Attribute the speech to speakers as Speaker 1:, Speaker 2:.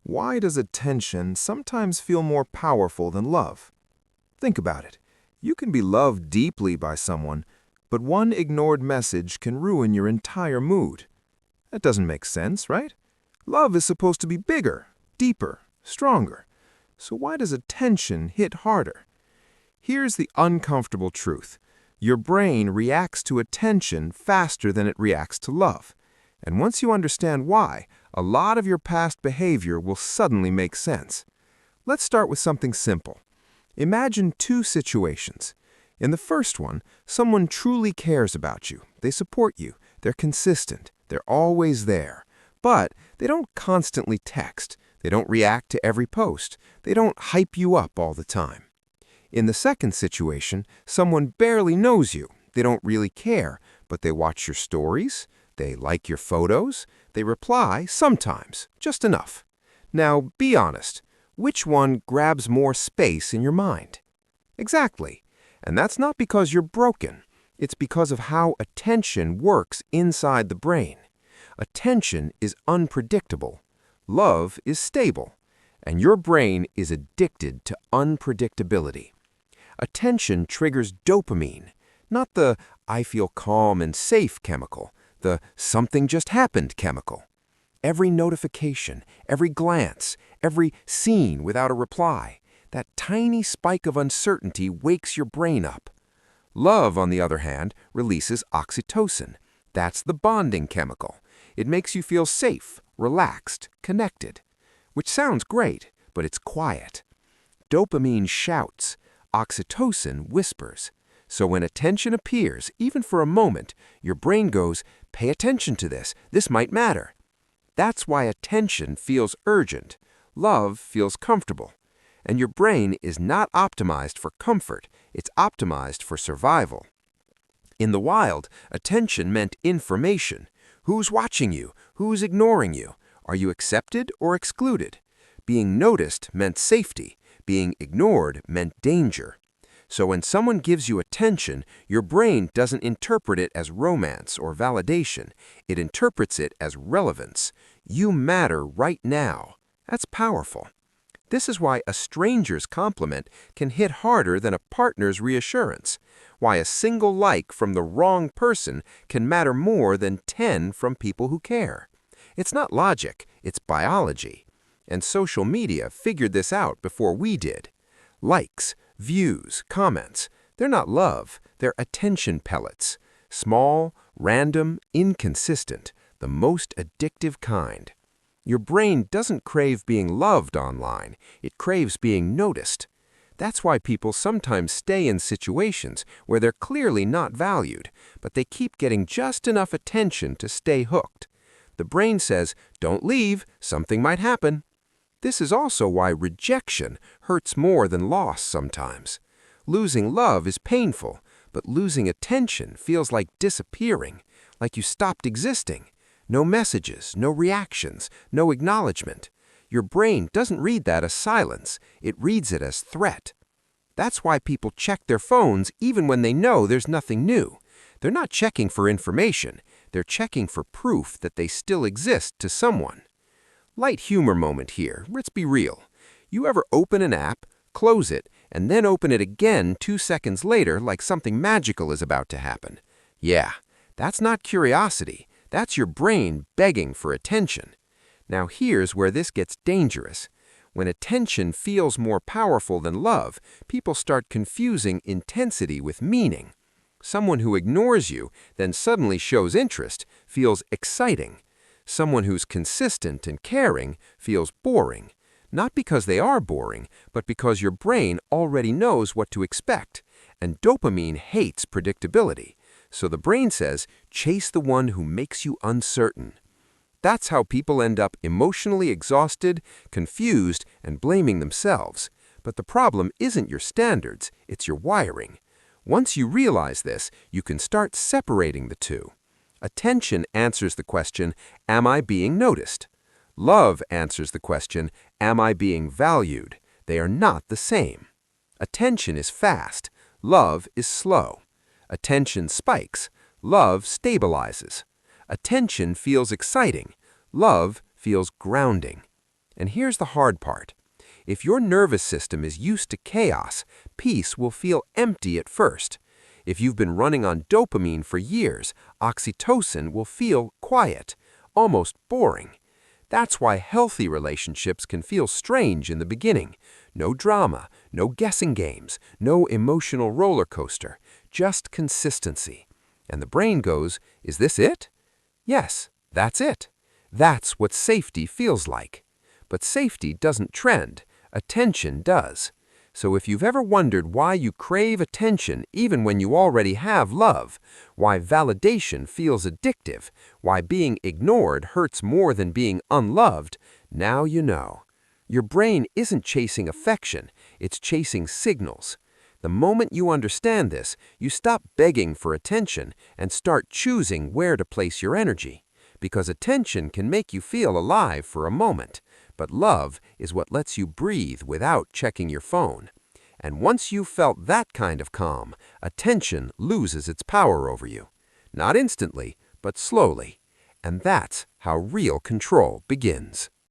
Speaker 1: Why does attention sometimes feel more powerful than love? Think about it. You can be loved deeply by someone, but one ignored message can ruin your entire mood. That doesn't make sense, right? Love is supposed to be bigger, deeper, stronger. So why does attention hit harder? Here's the uncomfortable truth. Your brain reacts to attention faster than it reacts to love. And once you understand why, a lot of your past behavior will suddenly make sense. Let's start with something simple. Imagine two situations. In the first one, someone truly cares about you. They support you. They're consistent. They're always there. But they don't constantly text. They don't react to every post. They don't hype you up all the time. In the second situation, someone barely knows you. They don't really care, but they watch your stories. They like your photos. They reply sometimes, just enough. Now, be honest. Which one grabs more space in your mind? Exactly. And that's not because you're broken. It's because of how attention works inside the brain. Attention is unpredictable. Love is stable. And your brain is addicted to unpredictability. Attention triggers dopamine, not the "I feel calm and safe" chemical, the "something just happened" chemical. Every notification, every glance, every scene without a reply, that tiny spike of uncertainty wakes your brain up. Love, on the other hand, releases oxytocin. That's the bonding chemical. It makes you feel safe, relaxed, connected. Which sounds great, but it's quiet. Dopamine shouts. Oxytocin whispers. So when attention appears, even for a moment, your brain goes, "Pay attention to this. This might matter." That's why attention feels urgent. Love feels comfortable. And your brain is not optimized for comfort. It's optimized for survival. In the wild, attention meant information. Who's watching you? Who's ignoring you? Are you accepted or excluded? Being noticed meant safety. Being ignored meant danger. So when someone gives you attention, your brain doesn't interpret it as romance or validation. It interprets it as relevance. You matter right now. That's powerful. This is why a stranger's compliment can hit harder than a partner's reassurance. Why a single like from the wrong person can matter more than 10 from people who care. It's not logic, it's biology. And social media figured this out before we did. Likes, views, comments, they're not love, they're attention pellets. Small, random, inconsistent, the most addictive kind. Your brain doesn't crave being loved online, it craves being noticed. That's why people sometimes stay in situations where they're clearly not valued, but they keep getting just enough attention to stay hooked. The brain says, "Don't leave, something might happen." This is also why rejection hurts more than loss sometimes. Losing love is painful, but losing attention feels like disappearing, like you stopped existing. No messages, no reactions, no acknowledgement. Your brain doesn't read that as silence, it reads it as threat. That's why people check their phones even when they know there's nothing new. They're not checking for information, they're checking for proof that they still exist to someone. Light humor moment here, let's be real. You ever open an app, close it, and then open it again 2 seconds later like something magical is about to happen? Yeah, that's not curiosity. That's your brain begging for attention. Now here's where this gets dangerous. When attention feels more powerful than love, people start confusing intensity with meaning. Someone who ignores you, then suddenly shows interest, feels exciting. Someone who's consistent and caring feels boring. Not because they are boring, but because your brain already knows what to expect. And dopamine hates predictability. So the brain says, chase the one who makes you uncertain. That's how people end up emotionally exhausted, confused, and blaming themselves. But the problem isn't your standards, it's your wiring. Once you realize this, you can start separating the two. Attention answers the question, am I being noticed? Love answers the question, am I being valued? They are not the same. Attention is fast, love is slow. Attention spikes, love stabilizes. Attention feels exciting, love feels grounding.
Speaker 2: And here's the hard part. If your nervous system is used to chaos, peace will feel empty at first. If you've been running on dopamine for years, oxytocin will feel quiet, almost boring. That's why healthy relationships can feel strange in the beginning. No drama, no guessing games, no emotional roller coaster, just consistency. And the brain goes, is this it? Yes, that's it. That's what safety feels like. But safety doesn't trend. Attention does. So if you've ever wondered why you crave attention even when you already have love, why validation feels addictive, why being ignored hurts more than being unloved, now you know. Your brain isn't chasing affection, it's chasing signals. The moment you understand this, you stop begging for attention and start choosing where to place your energy. Because attention can make you feel alive for a moment, but love is what lets you breathe without checking your phone. And once you've felt that kind of calm, attention loses its power over you. Not instantly, but slowly. And that's how real control begins.